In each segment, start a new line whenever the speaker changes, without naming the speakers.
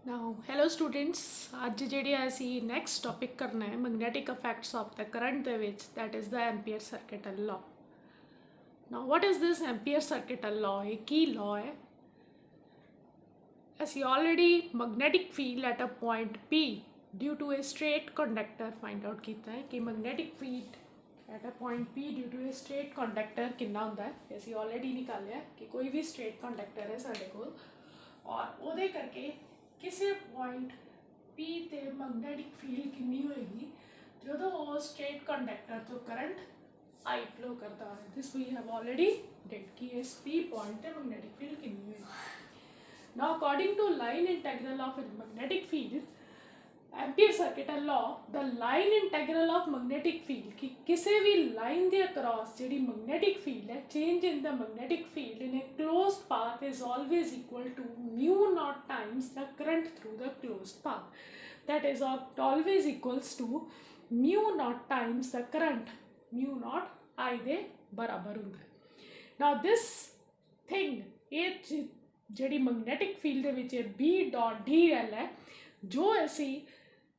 Now, hello students. ਅੱਜ ਜਿਹੜੀ ਅਸੀਂ next topic करना है magnetic effects of the current ਦੇ ਵਿੱਚ, that is the Ampere circuital law. Now, what is this Ampere circuital law? ਇਹ ਕੀ law ਹੈ? ਅਸੀਂ already magnetic field at a point P due to a straight conductor find out ਕੀਤਾ ਹੈ ਕਿ magnetic field at a point P due to a straight conductor ਕਿੰਨਾ ਹੁੰਦਾ ਹੈ। ਅਸੀਂ already ਨਿਕਾਲਿਆ ਕਿ ਕੋਈ ਵੀ straight conductor ਹੈ ਸਾਡੇ ਕੋਲ ਔਰ ਉਹਦੇ ਕਰਕੇ ਕਿਸੇ ਪੁਆਇੰਟ P ਤੇ ਮੈਗਨੈਟਿਕ ਫੀਲਡ ਕਿੰਨੀ ਹੋਏਗੀ ਜਦੋਂ ਉਹ ਸਟ੍ਰੇਟ ਕੰਡਕਟਰ ਤੋਂ ਕਰੰਟ I ਫਲੋ ਕਰਦਾ ਹੈ। This we have already did ਕਿ ਇਸ P ਪੁਆਇੰਟ ਤੇ ਮੈਗਨੈਟਿਕ ਫੀਲਡ ਕਿੰਨੀ ਹੋਏਗੀ। Now according to line integral of magnetic field Ampere circuital law the line integral of magnetic field कि किसी भी लाइन के अक्रॉस जी मैग्नेटिक फील्ड है change in the magnetic field in a closed path is always equal to mu naught times the current through the closed path that is always equals to mu naught times the current mu naught I दे बराबर होंगे। Now this thing ये जी magnetic field के B dot D L है जो असी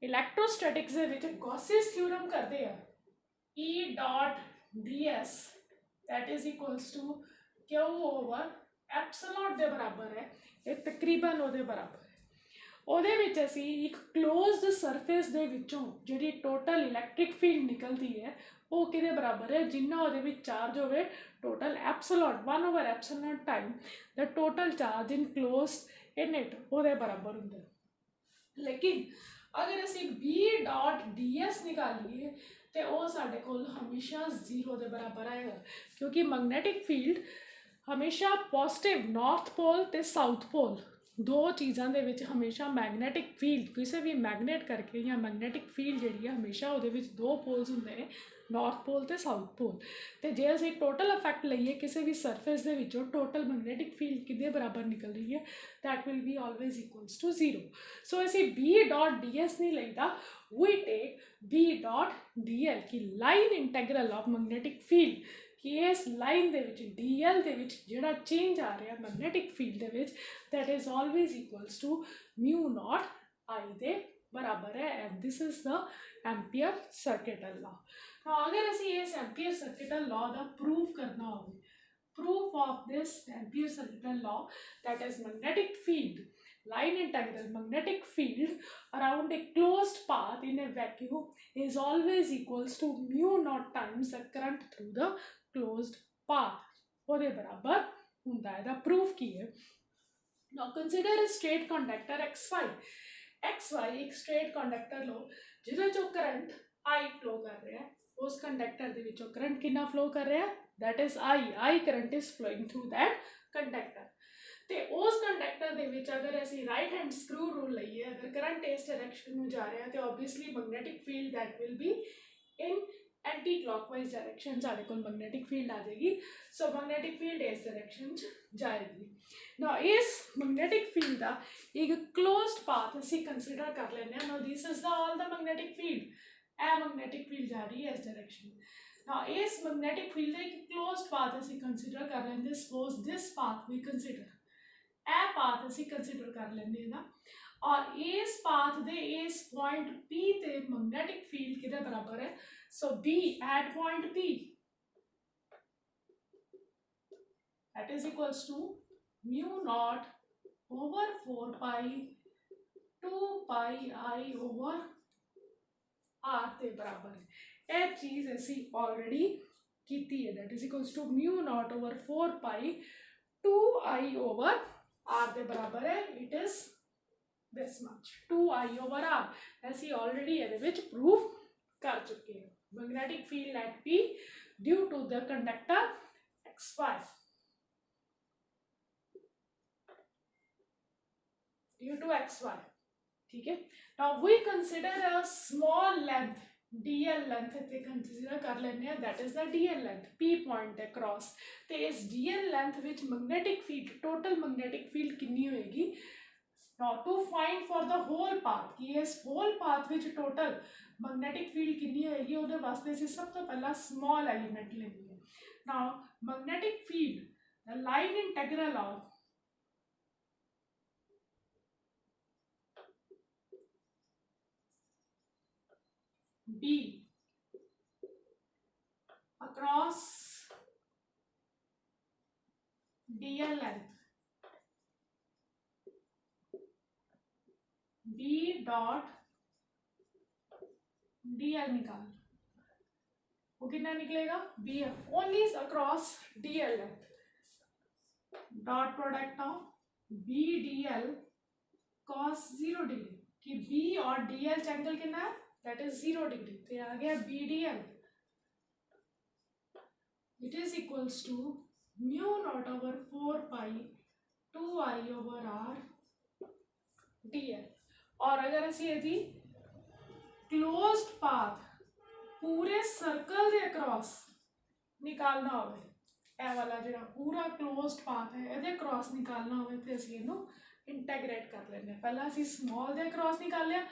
electrostatics Gauss's theorem करते हैं E dot D S that is equals to Q over epsilon के बराबर है। ये तकरीबन वो बराबर है। ਉਹਦੇ ਵਿੱਚ ਅਸੀਂ ਇੱਕ क्लोज्ड सरफेस ਦੇ ਵਿੱਚੋਂ ਜਿਹੜੀ टोटल इलैक्ट्रिक फील्ड निकलती है वो किहदे बराबर है जिन्ना ਉਹਦੇ ਵਿੱਚ चार्ज होवे total epsilon 1 over epsilon time the total charge in closed in it ਉਹਦੇ बराबर ਹੁੰਦਾ। लेकिन अगर असी बी डॉट डी एस निकालीए तो वह साढ़े को हमेशा जीरो के बराबर आएगा क्योंकि मैग्नेटिक फील्ड हमेशा पॉजिटिव नॉर्थ पोल तो साउथ पोल दो चीज़ों के विच हमेशा मैगनैटिक फील्ड किसी भी मैगनेट करके या मैगनैटिक फील्ड जी हमेशा वो दो पोल्स होंगे ने नॉर्थ पोल तो साउथ पोल तो जे असी टोटल इफैक्ट लईए किसी भी सरफेस के विचों टोटल मैगनैटिक फील्ड किदे बराबर निकल रही है that will be always equals to zero. So असी बी डॉट डी एस नहीं लईदा we take B dot D L की line integral of magnetic field कि इस लाइन के डी एल के जोड़ा चेंज आ रहा मैगनैटिक फील्ड के that is always equals to mu naught I दे बराबर है and this is the Ampere circuital law. अगर असी इस एम्पियर सर्किटल लॉ का प्रूफ करना हो proof of this Ampere circuital law that is magnetic field line integral magnetic field around a closed path in a vacuum is always equals to mu naught times the current through the closed path ਉਹਦੇ ਬਰਾਬਰ ਹੁੰਦਾ ਹੈ। ਦਾ proof ਕੀ ਹੈ? now consider a straight conductor xy ਇੱਕ straight conductor ਲਓ ਜਿਹਦੇ ਚੋਂ current I flow ਕਰ ਰਿਹਾ ਹੈ। ਉਸ ਕੰਡਕਟਰ ਦੇ ਵਿੱਚੋਂ ਕਰੰਟ ਕਿੰਨਾ ਫਲੋ ਕਰ ਰਿਹਾ ਹੈ? that is I current is flowing through that conductor ਤੇ ਉਸ ਕੰਡਕਟਰ ਦੇ ਵਿੱਚ ਅਗਰ ਅਸੀਂ ਰਾਈਟ ਹੈਂਡ ਸਕਰੂ ਰੂਲ ਲਈਏ ਅਗਰ ਕਰੰਟ ਇਸ ਡਾਇਰੈਕਸ਼ਨ ਨੂੰ ਜਾ ਰਿਹਾ ਤੇ obviously magnetic field that will be in anti clockwise direction साढ़े को मैगनैटिक फील्ड आ जाएगी। सो मैगनैटिक फील्ड इस डायरेक्शन जाएगी। ना इस मैगनैटिक फील्ड का एक क्लोज्ड पाथ असी कंसीडर कर लेने। ना this is the all the magnetic field A magnetic field जा रही है इस डायरेक्शन। ना इस मैगनैटिक फील्ड का एक क्लोज्ड पाथ असी कंसीडर कर लेंगे। Suppose this path we consider a path असी कंसीडर कर लेंगे ना और इस पाथ दे इस पॉइंट P ते मैग्नेटिक फील्ड किधर बराबर है। सो B at point P that is equals to mu naught over 4 pi 2 pi I over R के बराबर है। एक चीज ऐसी ऑलरेडी की है that is equals to mu naught over 4 pi 2 I over R के बराबर है। it is this much 2 I over R ऐसी ऑलरेडी ये प्रूफ कर चुके हैं। Magnetic field at P due to the conductor XY due to XY ठीक है। Now we consider a small length DL length इतने कंसीडर कर लेने that is the DL length P point across तो इस DL लेंथ विच magnetic field total magnetic field कितनी होएगी। Now to find for the whole path कि इस whole path विच total magnetic field कितनी होएगी उधे वास्ते से सब तो पहला small element लेंगे। Now magnetic field the line integral of B across DL length, B dot DL निकाल, वो कितना निकलेगा, BF only across DL length, dot product of BDL cos 0 degree, कि B और DL एंगल कितना है, दैट इज 0 डिग्री, तो ये आ गया BDL, it is equals to mu naught over 4 pi 2I over R DL। और अगर असी यदि क्लोज्ड पाथ पूरे सर्कल के अक्रॉस निकालना हो, ए वाला जो पूरा क्लोज्ड पाथ है ये अक्रॉस निकालना हो, तो असी इनू इंटैग्रेट कर लेंगे, पहला असी स्मॉल दे अक्रॉस निकाल लिया,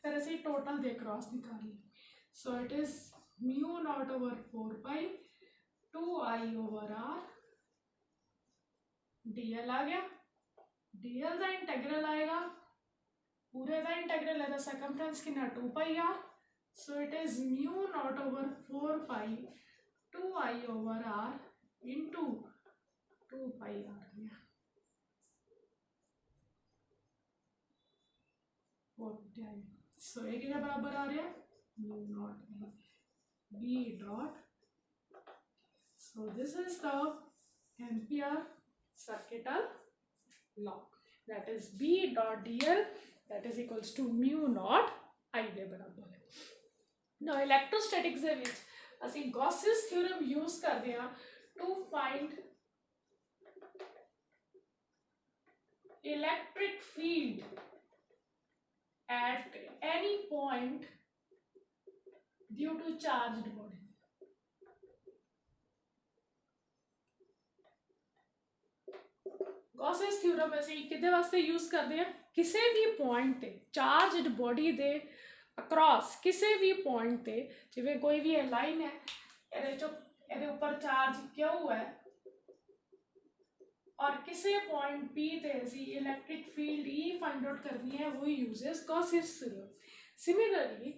फिर असी टोटल दे अक्रॉस निकाल लिया, so it is mu naught over 4 pi 2I over R DL आ गया, DL का इंटैग्रल आएगा, पूरे का इंटैग्रल है, सर्कमफ्रेंस कितना 2 पाई R, so it is mu naught over 4 pi 2I over R into 2 pi R गया, सो ये कितना बराबर आ रहा है, mu naught B dot, so this is the Ampere circuital law, that is B dot DL that is equals to mu naught I ਦੇ ਬਰਾਬਰ ਹੈ। now electrostatics ਦੇ ਵਿੱਚ ਅਸੀਂ Gauss's theorem use ਕਰਦੇ ਹਾਂ to find electric field at any point due to charged body। Gauss's theorem ਅਸੀਂ ਕਿਹਦੇ ਵਾਸਤੇ ਯੂਜ਼ ਕਰਦੇ ਆ, ਕਿਸੇ ਵੀ ਪੁਆਇੰਟ ਤੇ ਚਾਰਜਡ ਬੋਡੀ ਦੇ ਅਕ੍ਰੋਸ ਕਿਸੇ ਵੀ ਪੁਆਇੰਟ ਤੇ, ਜਿਵੇਂ ਕੋਈ ਵੀ ਲਾਈਨ ਹੈ ਇਹਦੇ ਚੋਂ ਇਹਦੇ ਉੱਪਰ ਚਾਰਜ Q ਹੈ और किसी पॉइंट P ਤੇ ਅਸੀਂ electric field E find out करनी है, वो uses Gauss's theorem. Similarly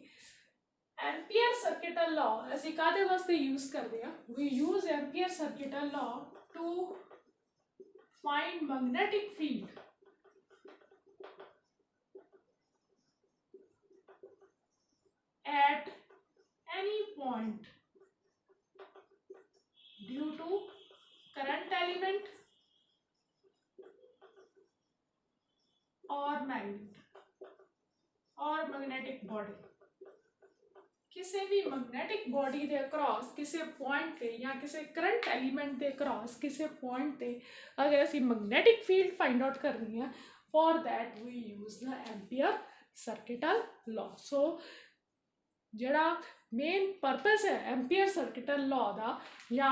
ampere circuital law ਅਸੀਂ ਕਾਹਦੇ ਵਾਸਤੇ यूज ਕਰਦੇ ਆ, we use ampere circuital law to find magnetic field at any point due to current element or magnet or magnetic body। किसी भी मैग्नेटिक बॉडी के across किसी point पे या किसी करंट एलिमेंट के अक्रॉस किसी पॉइंट पे अगर असी मैग्नेटिक फील्ड फाइंड आउट करनी है, for that we use the Ampere circuital law. So जिहड़ा मेन पर्पस है एम्पियर सर्किटल लॉ का या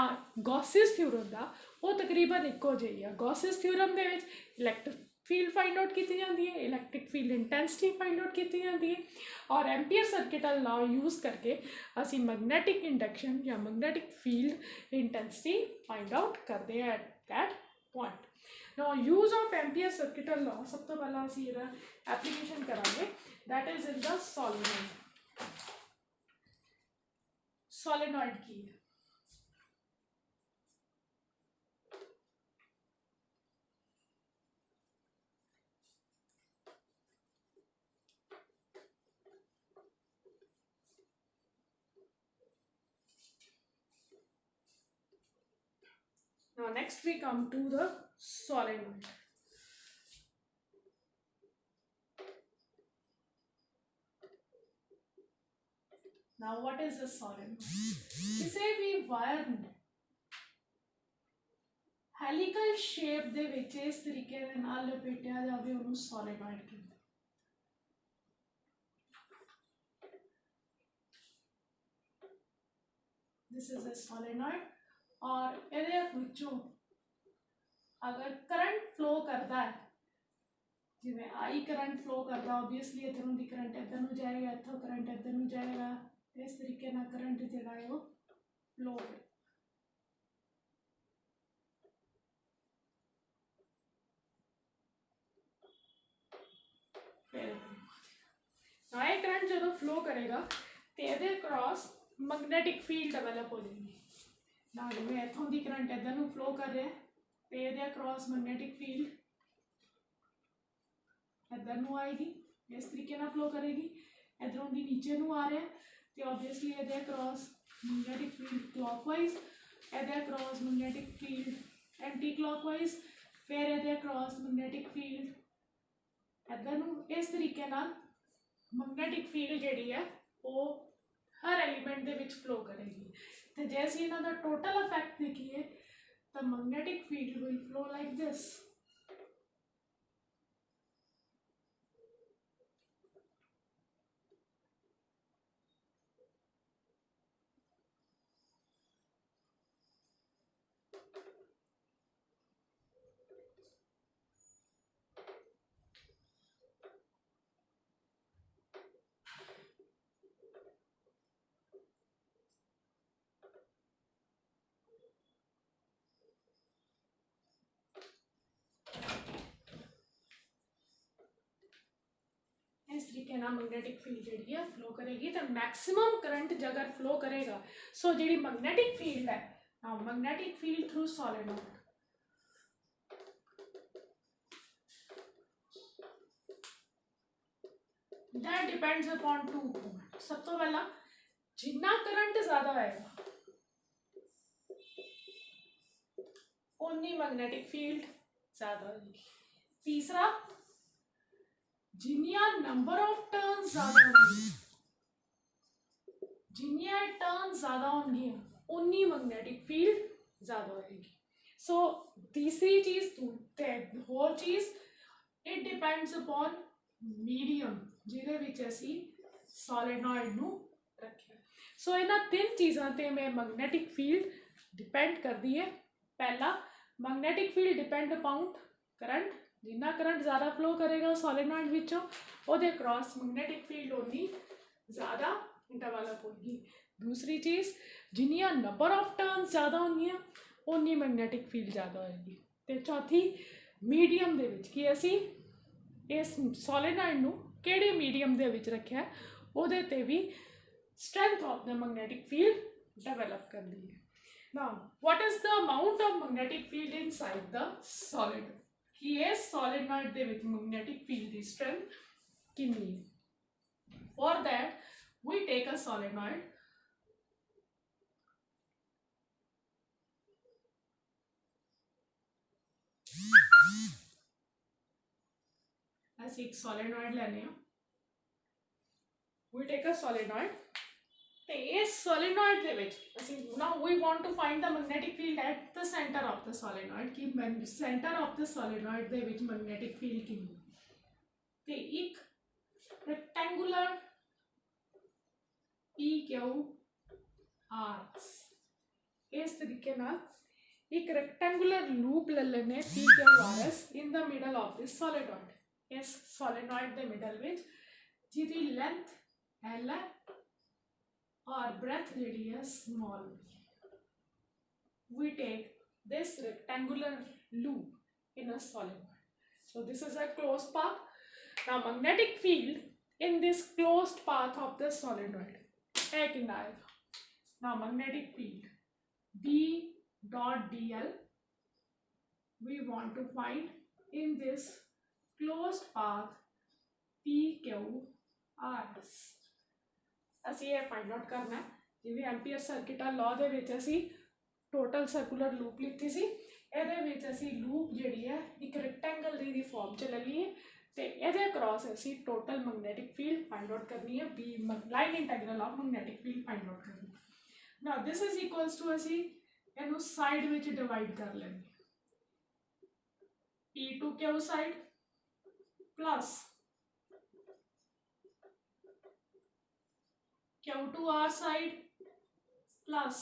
गॉसेस थ्योरम का, वो तकरीबन इक्को जिही है। गॉसेस थ्योरम दे विच इलैक्ट्रिक फील्ड फाइंड आउट की जाती है, electric field intensity find out की जाती है, और एम्पियर सर्किटल लॉ यूज़ करके असी मैग्नेटिक इंडक्शन या magnetic field intensity find out करते हैं at that point. Now use of ampere circuital law सब तो पहला असी एप्लीकेशन करांगे, that is in the solenoid. Solenoid की है now next we come to the solenoid। now what is a solenoid? किसी भी वायर में हेलिकल शेप दे विच इस तरीके दे नाल लपेटिया जावे उन्हें solenoid कहते हैं। this is a solenoid और ਇਹਦੇ ਵਿੱਚੋਂ अगर करंट फ्लो करता है, जिवें आई करंट फ्लो करता, ओबवियसली इधरों दी करंट इधर नूं जाएगा, इत्थों करंट इधर नूं जाएगा, इस तरीके नाल करंट जिहड़ा है वो फ्लो होगा। फिर करंट जो फ्लो करेगा ਤੇ ਇਹਦੇ ਅਕ੍ਰੋਸ ਮੈਗਨੈਟਿਕ ਫੀਲਡ ਡਿਵੈਲਪ ਹੋ ਜਾਏਗੀ ਨਾ। ਜਿਵੇਂ ਇੱਥੋਂ ਦੀ ਕਰੰਟ ਇੱਧਰ ਨੂੰ ਫਲੋ ਕਰ ਰਿਹਾ ਤੇ ਇਹਦੇ ਅਕ੍ਰੋਸ ਮੈਗਨੈਟਿਕ ਫੀਲਡ ਇੱਧਰ ਨੂੰ ਆਏਗੀ, ਇਸ ਤਰੀਕੇ ਨਾਲ ਫਲੋ ਕਰੇਗੀ। ਇੱਧਰੋਂ ਦੀ ਨੀਚੇ ਨੂੰ ਆ ਰਿਹਾ ਤੇ ਓਬਵੀਅਸਲੀ ਇਹਦੇ ਅਕ੍ਰੋਸ ਮੈਗਨੈਟਿਕ ਫੀਲਡ ਕਲॉकवाइज, ਇਹਦੇ across magnetic field anti clockwise, फिर ये क्रॉस मैगनैटिक फील्ड इधर नूं। इस तरीके नाल मैगनैटिक फील्ड जिहड़ी है वो हर एलीमेंट दे विच फ्लो करेगी। तो जे असीं इन्हां दा टोटल इफैक्ट देखिए तो magnetic field will flow like this. इस तरीके ना मैगनैटिक फील्ड जी है फ्लो करेगी। तो मैक्सिमम करंट अगर फ्लो करेगा सो जी मैगनैटिक फील्ड है ना, magnetic field through solenoid that depends upon two point. सब तो पहला जिन्ना करंट ज्यादा आएगा उन्नी मैगनैटिक फील्ड ज्यादा होगी। तीसरा जिन्नियां नंबर ऑफ टर्न्स ज्यादा होंगी, जिन्नियां टर्न्स ज्यादा होंगी उन्नी मैगनैटिक फील्ड ज्यादा होगी। सो तीसरी चीज होर चीज इट डिपेंड्स अपॉन मीडियम जिहदे विच असीं सॉलिनॉइड नूं रखिया। सो इन्हां तीन चीज़ां ते मैं मैगनैटिक फील्ड डिपेंड करती है। पहला magnetic field depend upon current, जिन्ना करंट ज़्यादा फ्लो करेगा सॉलिनॉइड विचों उहदे क्रॉस मैगनैटिक फील्ड उन्नी ज़्यादा डेवलप होगी। दूसरी चीज़ जिन्नियां नंबर ऑफ टर्न्स ज़्यादा होंगियां उन्नी मैगनैटिक फील्ड ज़्यादा होएगी। ते चौथी मीडियम दे विच कि असीं इस सॉलिनॉइड नूं किहड़े मीडियम दे विच रखिया उहदे ते भी strength of the magnetic field develop करदी है। Now what is the amount of magnetic field inside the solid कि इस सॉलिनॉइड दे विच मैगनैटिक फील्ड दी स्ट्रेंथ कितनी है। For that we take a solenoid ऐसे एक सॉलिनॉइड लेने वी टेक अ सॉलिनॉइड ते इस सॉलिनॉइड दे विच असीं now we want to find the magnetic field at the centre of the solenoid कि सेंटर ऑफ द सॉलिनॉइड दे विच मैगनैटिक फील्ड कितनी ते एक रेक्टेंगुलर पी क्यू आर इस तरीके नाल एक रेक्टेंगुलर लूप ले लेने P Q R S in the middle of this solenoid. इस सॉलिनॉइड दे मिडल विच जिहदी लेंथ एल है और breadth radius small b, we take this rectangular loop in a solenoid. So this is a closed path. Now magnetic field in this closed path of the solenoid है कितना आएगा। Now magnetic field B dot dl we want to find in this closed path PQRS। ਅਸੀਂ ਇਹ find out करना है जिवें ampere circuit आ law दे विच असीं टोटल सर्कुलर लूप लिखी सी। ਇਹਦੇ ਵਿੱਚ ਅਸੀਂ लूप ਜਿਹੜੀ ਹੈ ਇੱਕ ਰੈਕਟੈਂਗਲ ਦੀ ਫਾਰਮ 'ਚ ਲੈ ਲਈਏ ਤੇ ਇਹਦੇ ਅਕ੍ਰੋਸ ਅਸੀਂ total magnetic field find out करनी है। B line integral of magnetic field find out करनी। Now this is equals to ਅਸੀਂ ਇਹਨੂੰ ਸਾਈਡ ਵਿੱਚ ਡਿਵਾਈਡ ਕਰ ਲੈਣੀ P2Q side plus Q2R side plus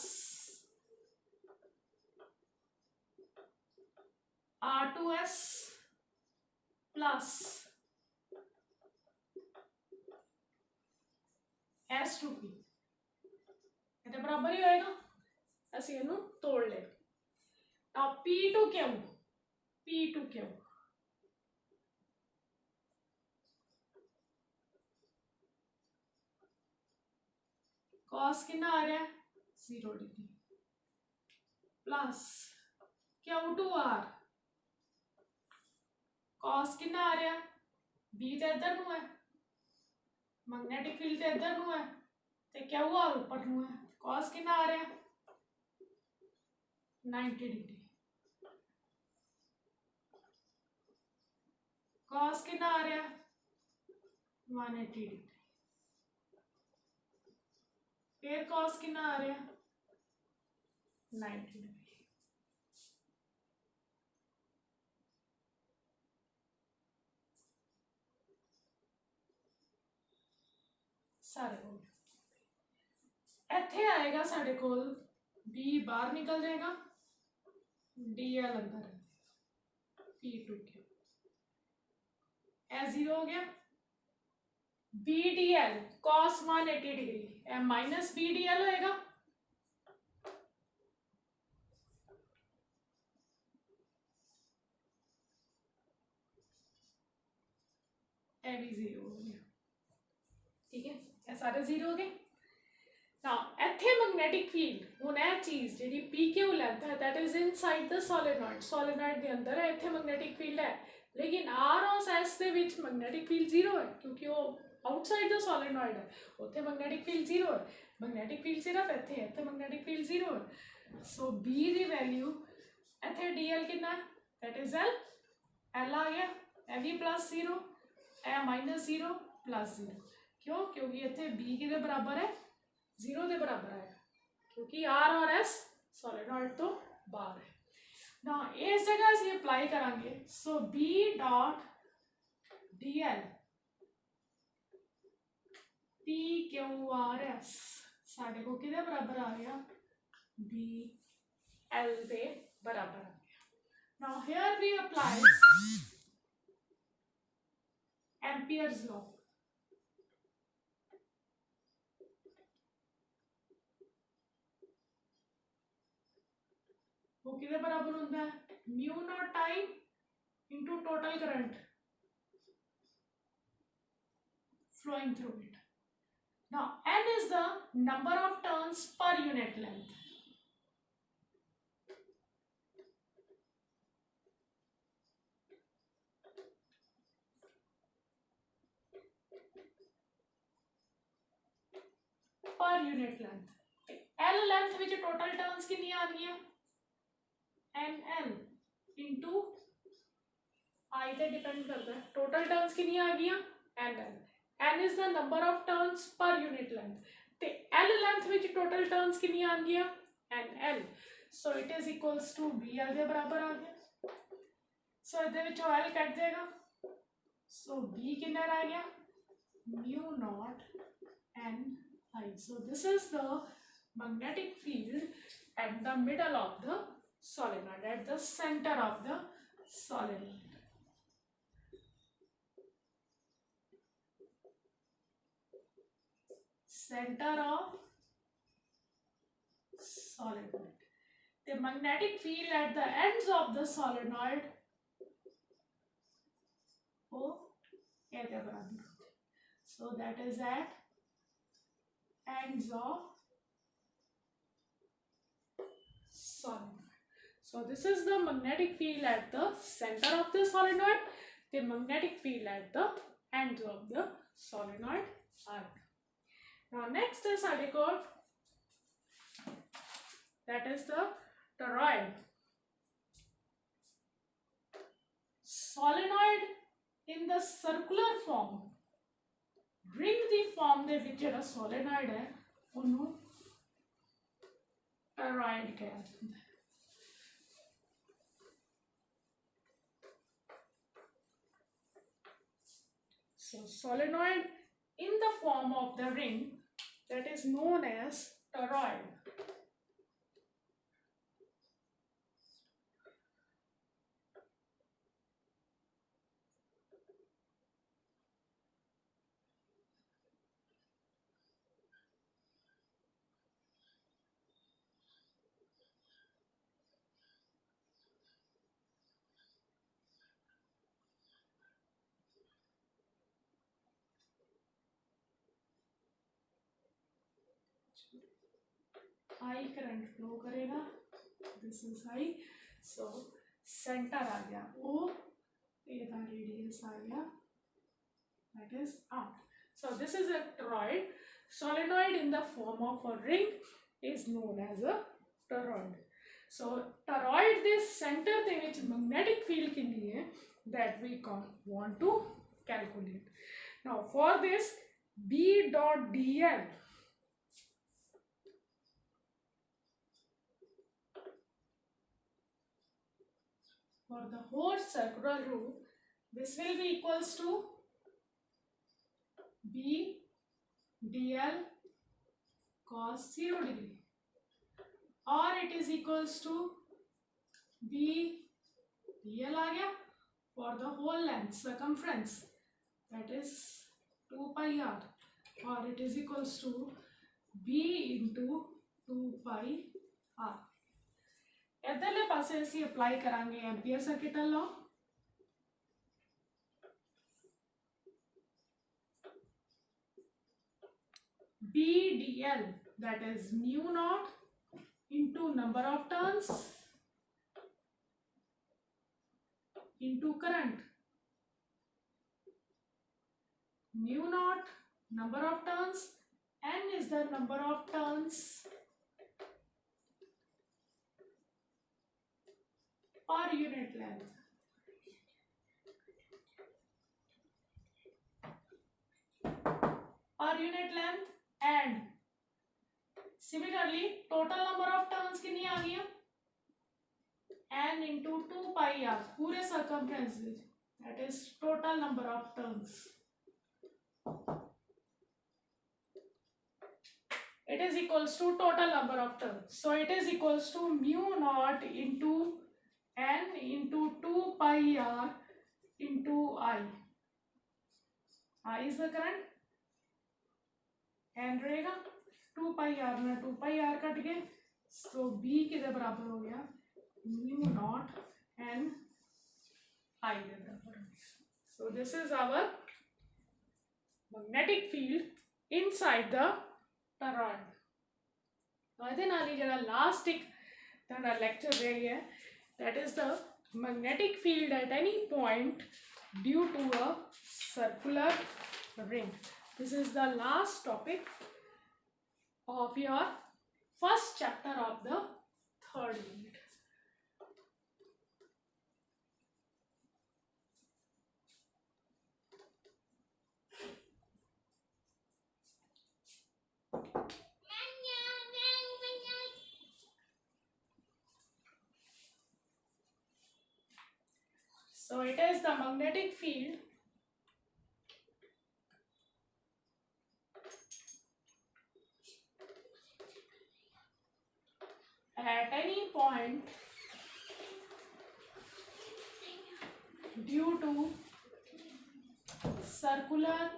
R2S plus S2P ये बराबर ही होएगा। असीं इहनूं तोड़ ले। Now P2Q कॉस कितना आ रहा है 0 degree plus q to r cos कितना आ रहा है बी तो इधर ਨੂੰ है मैग्नेटिक फील्ड तो इधर ਨੂੰ है तो क्या हुआ ऊपर ਨੂੰ है कॉस कितना आ रहा है 90 डिग्री कॉस कितना आ रहा है 180 डिग्री फिर कॉस कितना आ रहा है 90 डिग्री सारे हो गए ਇੱਥੇ ਆਏਗਾ ਸਾਡੇ ਕੋਲ b ਬਾਹਰ ਨਿਕਲ ਜਾਏਗਾ dl अंदर p2q ए 0 हो गया B D L cos 180 degree M minus B D L होएगा ए भी 0 हो गया ठीक है ये सारे 0 हो गए now ਇੱਥੇ मैग्नेटिक फील्ड ਹੁਣ ਇਹ ਚੀਜ਼ ਜਿਹੜੀ PQ ਲੈਂਥ ਹੈ that is inside the solenoid ਦੇ ਅੰਦਰ ਹੈ ਇੱਥੇ मैग्नेटिक फील्ड है लेकिन R और S ਦੇ ਵਿੱਚ मैग्नेटिक फील्ड 0 है क्योंकि ਉਹ आउटसाइड द solenoid है ਉੱਥੇ मैग्नेटिक फील्ड 0 है मैग्नेटिक फील्ड सिर्फ ਇੱਥੇ है ਇੱਥੇ मैग्नेटिक फील्ड 0 है सो B ਦੀ ਵੈਲਿਊ ਇੱਥੇ DL ਕਿੰਨਾ ਹੈ that is L L ਆ ਗਿਆ ਇਹ ਵੀ प्लस 0 ਇਹ माइनस 0 प्लस 0 क्यों क्योंकि ਇੱਥੇ B किसके बराबर है 0 के बराबर आएगा क्योंकि R और S सोलेनॉइड तो बाहर है ना इस जगह से अप्लाई करांगे सो B dot DL P Q R S साढ़े को किधर बराबर आ गया B L के बराबर आ गया now here we apply Ampere's law वो किधर बराबर होता है mu naught time into total current flowing through it now n is the number of turns per unit length per unit length l length which total turns कितनी आ रही है NL into I पे depend करता है total turns कितनी आ गई NL N is the number of turns per unit length ते L length विच total turns कितनी आ गई NL so it is equals to BL के बराबर आ गया so इधर विच L कट जाएगा so B कितना रह गया mu naught N I so this is the magnetic field at the middle of the solenoid at the center of the solenoid center of solenoid the magnetic field at the ends of the solenoid oh so that is at ends of solenoid so this is the magnetic field at the center of the solenoid the magnetic field at the ends of the solenoid are now next is our that is the toroid solenoid in the circular form ring the form ਦੇ ਵਿੱਚ ਜਿਹੜਾ solenoid ਹੈ ਉਹਨੂੰ toroid ਕਿਹਾ ਜਾਂਦਾ ਹੈ so solenoid in the form of the ring that is known as toroid I current flow करेगा, this is I, so centre आ गया O, ਇਹਦਾ रेडियस आ गया, that is R. So this is a toroid. Solenoid in the form of a ring is known as a toroid. So toroid this center ਦੇ ਵਿੱਚ magnetic field ਕਿੰਨੀ ਹੈ that we want to calculate. Now for this B dot dl for the whole circular route, this will be equals to B dl cos 0 degree, or it is equals to B dl आ गया for the whole length circumference, that is 2 pi r, or it is equals to B into 2 pi r. इधरले पासे ਅਸੀਂ apply करांगे ampere circuit law. B dl, that is mu naught into number of turns into current. Mu naught, number of turns, n is the number of turns per unit length. Per unit length, and similarly total number of turns कितनी आ गई है n into 2 pi r पूरे circumference, that is total number of turns. It is equals to total number of turns, so it is equals to mu naught into n into 2 pi r into I. I is the current, n रहेगा 2 pi r में 2 pi r cut गए, so B किधर बराबर हो गया mu naught n I के बराबर. So this is our magnetic field inside the toroid. ਇਹਦੇ ਨਾਲ ਹੀ ਜਿਹੜਾ ਲਾਸਟ ਇੱਕ ਤੁਹਾਡਾ ਲੈਕਚਰ ਰਹਿ ਗਿਆ, that is the magnetic field at any point due to a circular ring. This is the last topic of your first chapter of the third unit. So it is the magnetic field at any point due to circular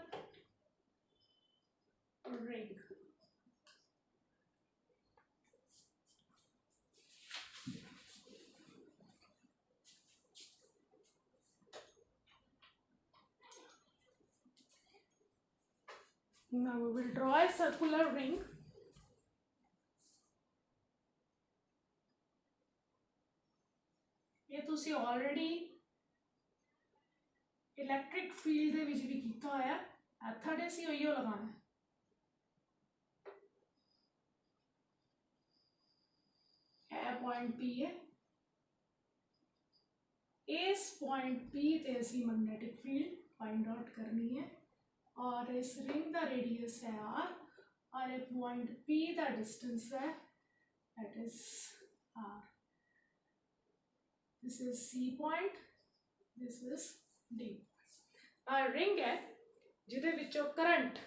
ring. Now we will draw a circular ring. ये तुसी already electric field ਦੇ ਵਿੱਚ ਵੀ ਕੀਤਾ ਹੋਇਆ, method ਅਸੀਂ ਉਹੀਓ ਲਗਾਉਣਾ ਹੈ. ਇਹ ਪੁਆਇੰਟ P ਹੈ, इस पॉइंट P ਤੇ ਅਸੀਂ मैग्नेटिक फील्ड फाइंड आउट करनी है, और इस रिंग का रेडियस है R, और एक पॉइंट P का डिस्टेंस है, that is R. This is C point, this is D. A ring है जिधे विचों current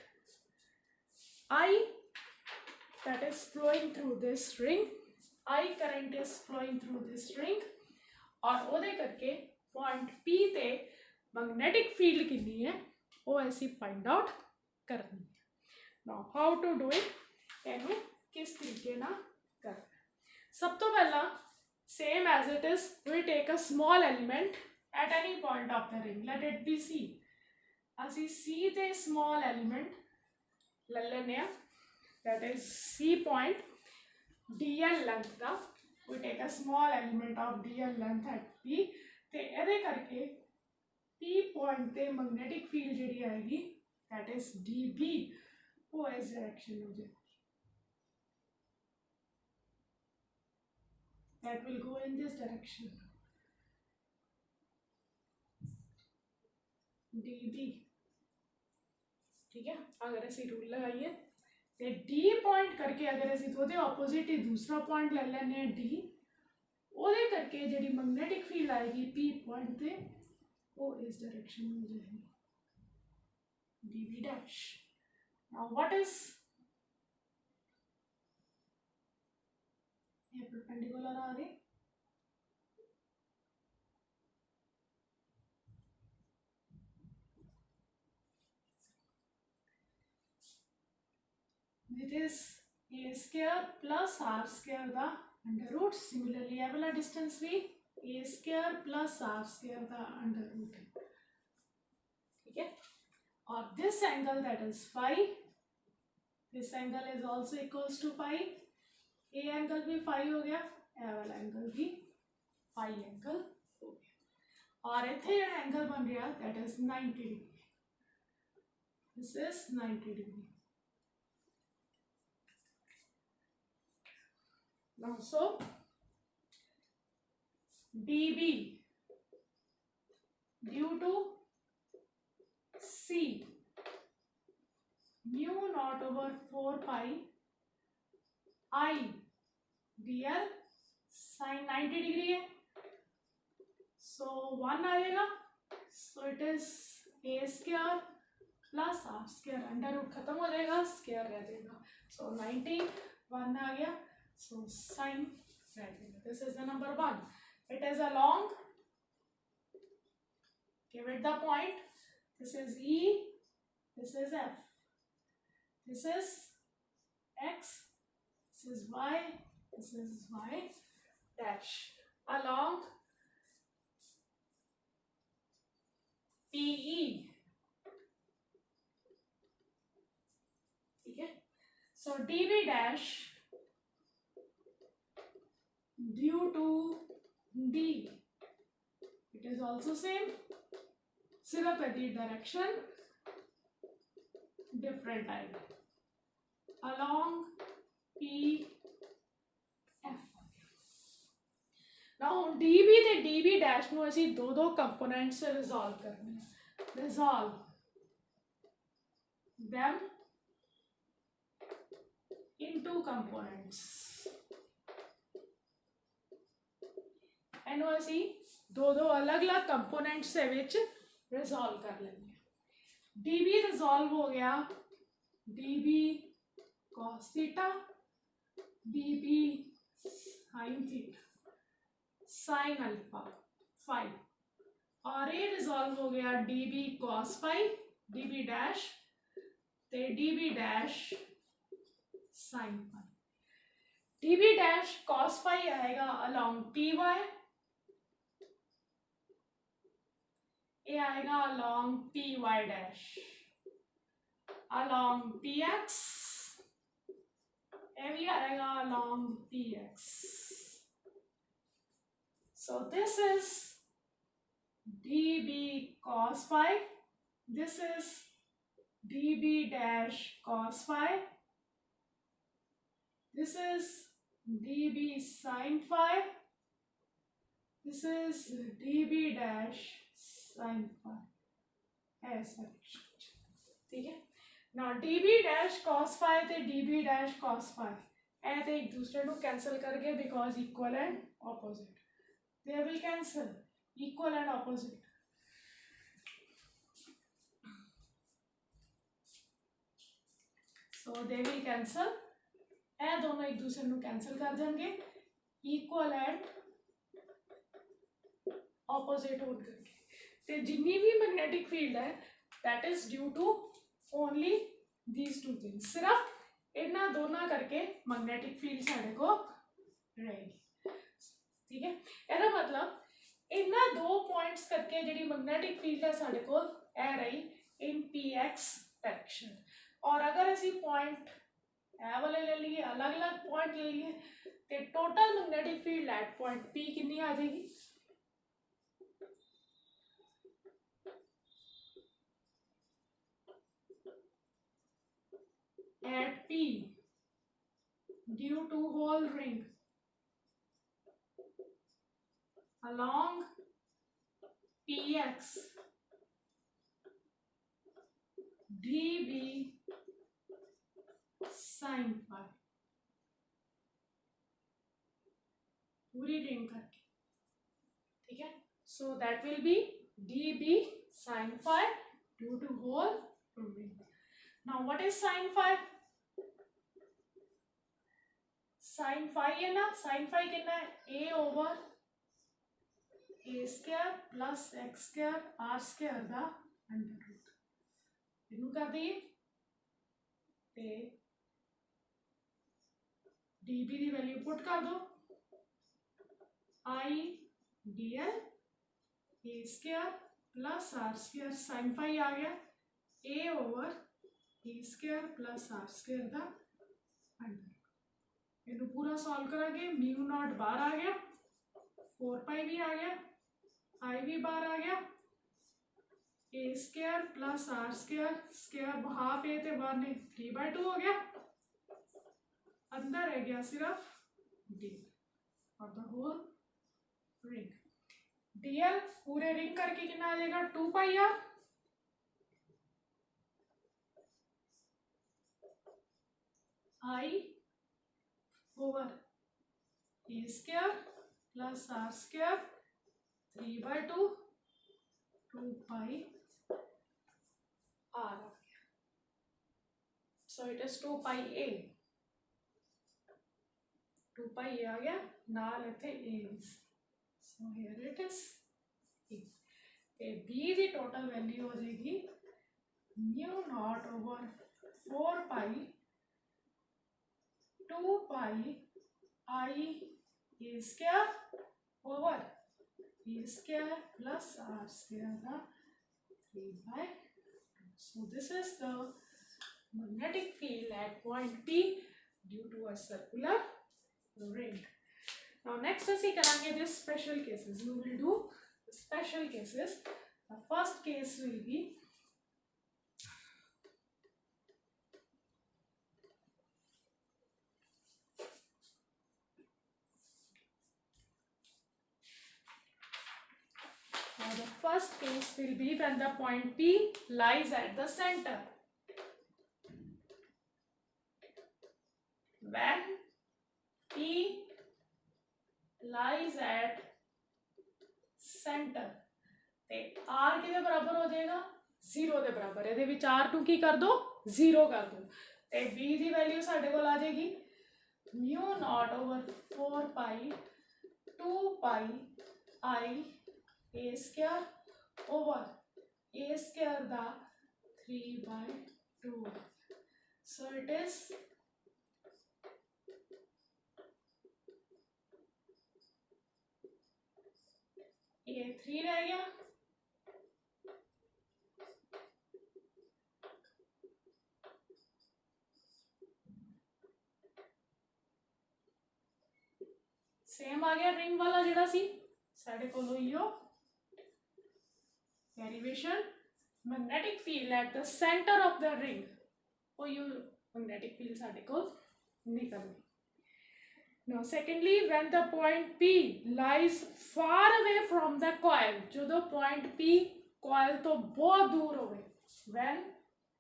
I that is flowing through this ring, I current is flowing through this ring, और ਉਹਦੇ ਕਰਕੇ point P ते magnetic field कितनी है वो ऐसी फाइंड आउट करनी है. Now how to do it, ਇਹਨੂੰ किस तरीके ना करना. सब तो पहला same as it is, we take a small element at any point of the ring, let it be C. ਅਸੀਂ C ਤੇ small element ਲੈ ਲੈਨੇ ਆ, that is C point. dl length का, we take a small element of dl length at p, ਤੇ ਇਹਦੇ ਕਰਕੇ p point ਤੇ magnetic field ਜਿਹੜੀ आएगी that is db, वो इस direction हो जाएगी, that will go in this direction, db। ठीक है, अगर ऐसी रूल लगाइए तो डी पॉइंट करके अगर असीं ਉਹਦੇ ऑपोजिट ही दूसरा पॉइंट ले लेने हैं डी, ਉਹਦੇ करके ਜਿਹੜੀ मैग्नेटिक फील्ड आएगी पी पॉइंट ਤੇ वो इस डायरेक्शन में हो जाएगी, dv dash. Now what is ये परपेंडिकुलर आ गई, it is a square plus r square the under root, similarly ये वाला distance भी a square plus r square the under root है, ठीक है। और this angle that is phi, this angle is also equals to phi, a angle भी phi हो गया, ये वाला angle भी phi angle हो गया, और इथे जो angle बन रहा that is 90 degree, this is 90 degree। Now, so dB due to C mu naught over 4 pi I dl sin 90 degree है, so 1 आएगा, so it is a square plus r square, under root खत्म हो जाएगा, square रह जाएगा, so 90 1 आ गया, so sin right, this is the number 1, it is along, give it the point, this is E, this is F, this is X, this is Y, this is Y dash, along PE, ठीक है। So dB dash due to D, it is also same, सिर्फ यदि direction different आएगा, along P F। now dB ਤੇ dB dash ਨੂੰ ਅਸੀਂ ਦੋ components ਸੇ resolve ਕਰਨੇ हैं, resolve them into components, ਇਹਨੂੰ ਅਸੀਂ ਦੋ अलग-अलग कंपोनेंट्स ਦੇ ਵਿੱਚ रिजॉल्व कर लेंगे। dB रिजॉल्व हो गया dB cos theta, dB sin theta, sin alpha phi, और ये रिजॉल्व हो गया dB cos phi, dB dash ते dB dash sin phi, dB डैश cos फाई आएगा along py, ये आएगा along py dash, along px, ये भी आएगा along px, so this is dB cos phi, this is dB dash cos phi, this is dB sin phi, this is dB dash sin phi, ऐसा, ठीक है। now dB dash cos phi ते dB dash cos phi ऐ ते एक दूसरे को cancel करके because equal and opposite, they will cancel, equal and opposite, so they will cancel, ऐ दोनों एक दूसरे को कैंसिल कर देंगे, equal and opposite हो करके, ते जिन्नी भी मैग्नेटिक फील्ड है that is due to only these two things, सिर्फ इन्ना दोनों करके मैग्नेटिक फील्ड साढ़े को रहेगी, ठीक है। ਇਹਦਾ मतलब इन्ना दो पॉइंट्स करके ਜਿਹੜੀ मैग्नेटिक फील्ड है साढ़े को ऐ रही in px डायरेक्शन, और अगर ਅਸੀਂ पॉइंट ए वाले ले लिए, अलग अलग पॉइंट ले लिए, तो total magnetic field at point P कितनी आ जाएगी? At P due to whole ring along px dB sin phi, पूरी रिंग करके, ठीक है। So that will be dB sin phi due to whole ring. Now what is sin phi? sin phi है ना, sin phi कितना है? a over a square plus x square r square का under root, इनू कर दिए ते dB की वैल्यू पुट कर दो, i dl a square plus r square sine phi आ गया, a over a square plus r square का अंडर, इनू पूरा सॉल्व करांगे, म्यू नॉट बाहर आ गया, 4 पाई भी आ गया, आई भी बाहर आ गया, a square plus r square, square half a थे बाहर ने 3/2 हो गया, अंदर रह गया सिर्फ डी और द होल रिंग। डीएल पूरे रिंग करके कितना आ जाएगा? 2 pi r I over a square plus r square 3/2 2 pi r आ गया। सो इट इज 2 पाई ए, 2 पाई ए आ गया, नाल इथे a, so here it is a. ते बी दी टोटल वैल्यू हो जाएगी mu naught over 4 pi 2 pi I a square over a square plus r square का 3/2. So this is the magnetic field at point P due to a circular ring. Now next ਅਸੀਂ ਕਰਾਂਗੇ this special cases. We will do the special cases. The first case will be the first case will be when the point P lies at the center. When P lies at center, ते R किदे बराबर हो जाएगा? 0 के बराबर। ये विच R to की कर दो 0 कर दो, ते B की वैल्यू साढ़े को आ जाएगी mu naught over 4 pi 2 pi I a square over a square the 3/2. So it is a 3 रह गया, सेम आ गया रिंग वाला जेड़ा सी साढ़े को लो derivation magnetic field at the center of the ring, वो यू magnetic field साढ़े को निकलनी। Now secondly, when the point P lies far away from the coil, जो दो point P coil तो बहुत दूर हो गए, when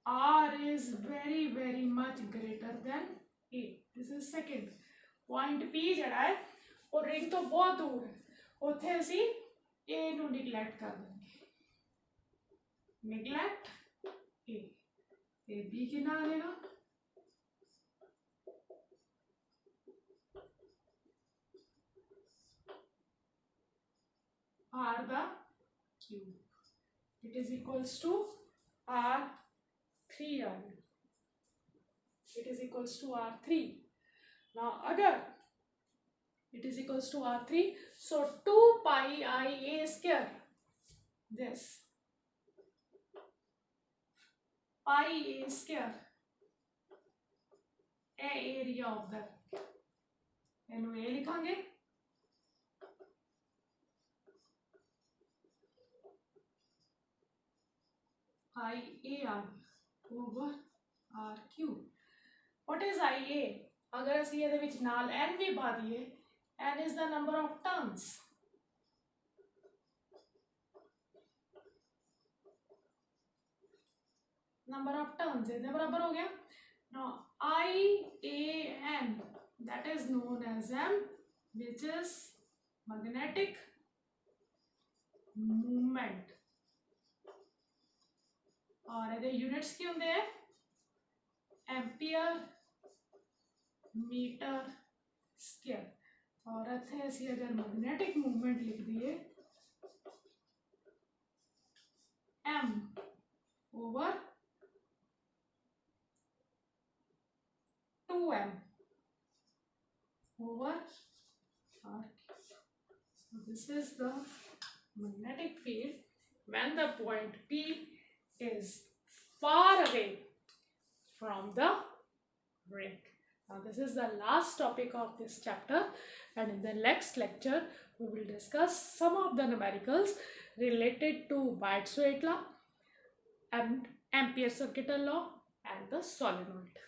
R is very very much greater than A, this is second point P जड़ा है और ring तो बहुत दूर है, उथे असी A नू neglect कर देंगे, neglect A, B कितना आ जाएगा? R the cube, it is equals to R3 आ गया, it is equals to R3. Now अगर it is equals to R3, so 2 pi I A square, this pi A square area of the ring, ਇਹਨੂੰ A ਲਿਖਾਂਗੇ, IAR over RQ. What is IA? अगर ਅਸੀਂ ਇਹਦੇ ਵਿੱਚ ਨਾਲ n ਵੀ ਪਾ ਦਈਏ, n is the number of turns. Number of turns ਇਹਦੇ ਬਰਾਬਰ ਹੋ ਗਿਆ. Now IAN, that is known as M, which is magnetic moment. और ਇਹਦੇ यूनिट्स ਕੀ ਹੁੰਦੇ ਹੈ? Ampere metre square. और इत्थे ਅਸੀਂ अगर मैग्नेटिक मूवमेंट लिख दिए M over 2M over R. So this is the magnetic field when the point P is far away from the ring. Now this is the last topic of this chapter, and in the next lecture we will discuss some of the numericals related to Biot-Savart law and Ampere circuital law and the solenoid.